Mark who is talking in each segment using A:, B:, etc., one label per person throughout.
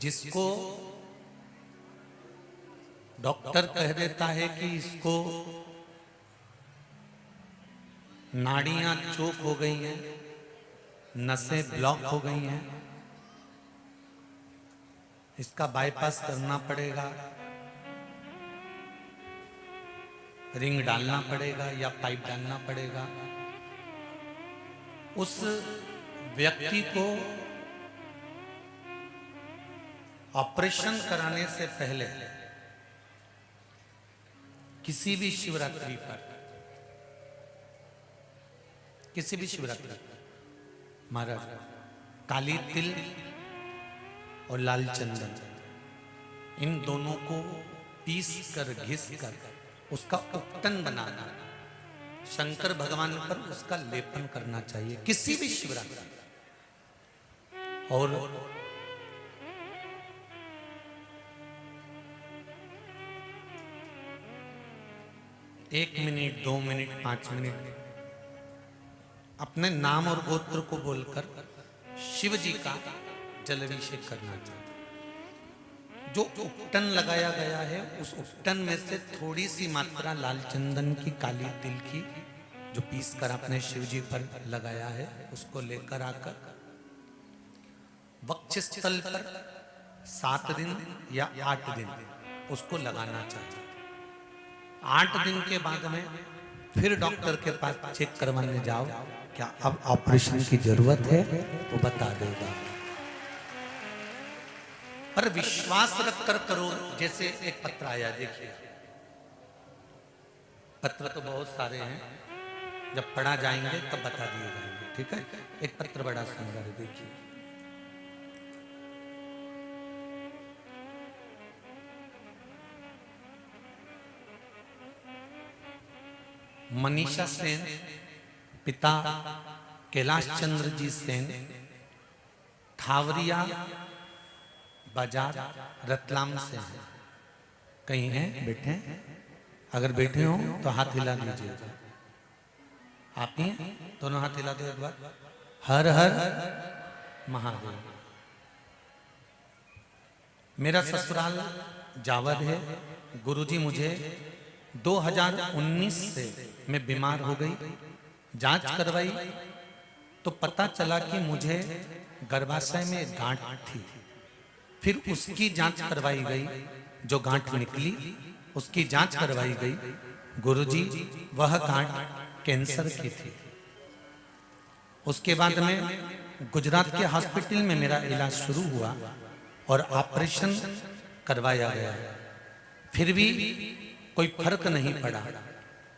A: जिसको डॉक्टर कह देता है कि इसको नाड़ियां चोक हो गई हैं, नसें ब्लॉक हो गई हैं, इसका बाईपास करना पड़ेगा, रिंग डालना पड़ेगा या पाइप डालना पड़ेगा, उस व्यक्ति को ऑपरेशन कराने से पहले किसी भी शिवरात्रि पर महाराज काली तिल और लाल चंदन इन दोनों को पीस कर घिस कर उसका उपटन बनाना, शंकर भगवान पर उसका लेपन करना चाहिए किसी भी शिवरात्रि। और 1 मिनट 2 मिनट 5 मिनट अपने नाम और गोत्र को बोलकर शिव जी का जलाभिषेक करना चाहिए। जो उपटन लगाया गया है उस उपटन में से थोड़ी सी मात्रा लाल चंदन की, काली तिल की, जो पीस कर अपने शिव जी पर लगाया है, उसको लेकर आकर वक्षस्थल पर 7 दिन या 8 दिन उसको लगाना चाहिए। 8 दिन के बाद में फिर डॉक्टर के पास चेक करवाने जाओ, क्या अब ऑपरेशन की जरूरत है तो बता देगा। पर विश्वास रखकर करो। जैसे एक पत्र आया, देखिए पत्र तो बहुत सारे हैं, जब पढ़ा जाएंगे तब बता दिए जाएंगे, ठीक है। एक पत्र बड़ा सुंदर है, देखिए। मनीषा सेन, पिता कैलाश चंद्र जी सेन, थावरिया बाजार रतलाम से हैं। कहीं हैं बैठे? अगर बैठे हो तो हाथ हिला दीजिएगा। आप ही हैं? दोनों हाथ हिला दो एक बार। हर हर महादेव। मेरा ससुराल जावद है। गुरुजी मुझे 2019 से मैं बीमार हो गई, जांच करवाई तो पता चला कि मुझे गर्भाशय में गांठ थी। फिर उसकी जांच करवाई गई, जो गांठ निकली उसकी जांच करवाई गई। गुरुजी वह गांठ कैंसर की थी। उसके बाद में गुजरात के हॉस्पिटल में मेरा इलाज शुरू हुआ और ऑपरेशन करवाया गया, फिर भी कोई फर्क नहीं पड़ा।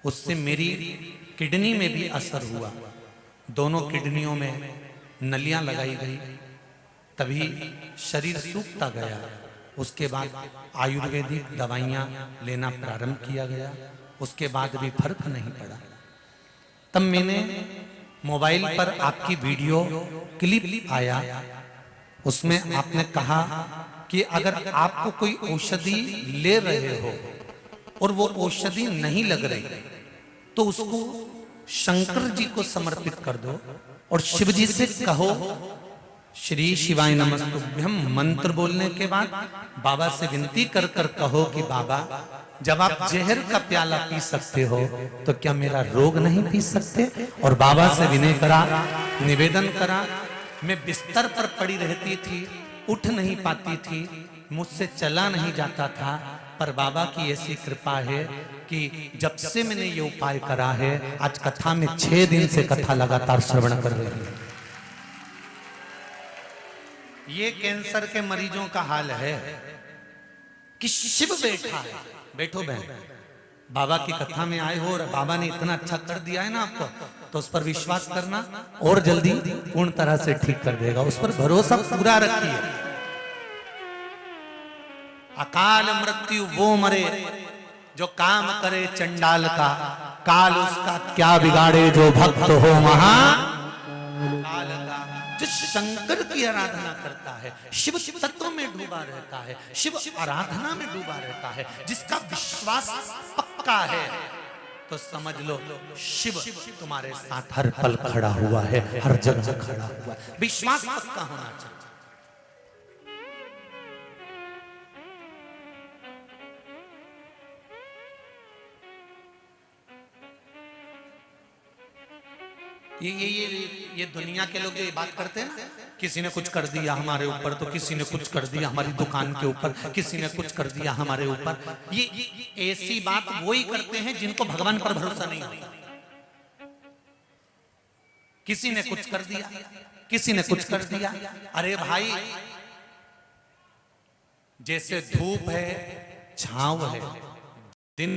A: उससे मेरी किडनी में भी असर हुआ, दोनों किडनियों में नलियां लगाई गई, तभी शरीर सूखता गया। उसके बाद आयुर्वेदिक दवाइयां लेना प्रारंभ किया गया, उसके बाद भी फर्क नहीं पड़ा। तब मैंने मोबाइल पर आपकी वीडियो क्लिप आया, उसमें आपने कहा कि अगर आपको कोई औषधि ले रहे हो और वो औषधि नहीं लग रही तो उसको शंकर जी को समर्पित कर दो और शिव जी से कहो श्री शिवाय नमस्तुभ्यम मंत्र बोलने के बाद बाबा से विनती कर कर कहो कि बाबा जब आप जहर का प्याला पी सकते हो तो क्या मेरा रोग नहीं पी सकते। और बाबा से विनय करा, निवेदन करा। मैं बिस्तर पर पड़ी रहती थी, उठ नहीं पाती थी, मुझसे चला नहीं जाता था, पर बाबा की ऐसी कृपा है कि जब से मैंने ये उपाय करा है, आज कथा में 6 दिन से कथा लगातार श्रवण कर रही हूं। ये कैंसर के मरीजों का हाल है कि शिव बैठा है। बैठो बहन, बाबा की कथा में आए हो और बाबा ने इतना अच्छा कर दिया है ना आपको, तो उस पर विश्वास करना और जल्दी पूर्ण तरह से ठीक कर देगा। उस पर भरोसा पूरा रखिए। अकाल मृत्यु वो मरे जो काम करे चंडाल का, काल उसका क्या बिगाड़े जो भक्त हो महाकाल का। जो शंकर की आराधना करता है, शिव तत्व में डूबा रहता है, शिव आराधना में डूबा रहता है, जिसका विश्वास पक्का है, तो समझ लो शिव तुम्हारे साथ हर पल खड़ा हुआ है, हर जगह खड़ा हुआ है। विश्वास पक्का होना चाहिए। ये दुनिया के लोग जो ये बात करते हैं ना, किसी ने कुछ कर दिया हमारे ऊपर, तो किसी ने कुछ कर दिया हमारी दुकान के ऊपर, किसी ने कुछ कर दिया हमारे ऊपर, ये ऐसी बात वही करते हैं जिनको भगवान पर भरोसा नहीं होता। किसी ने कुछ कर दिया, किसी ने कुछ कर दिया। अरे भाई, जैसे धूप है, छांव है, दिन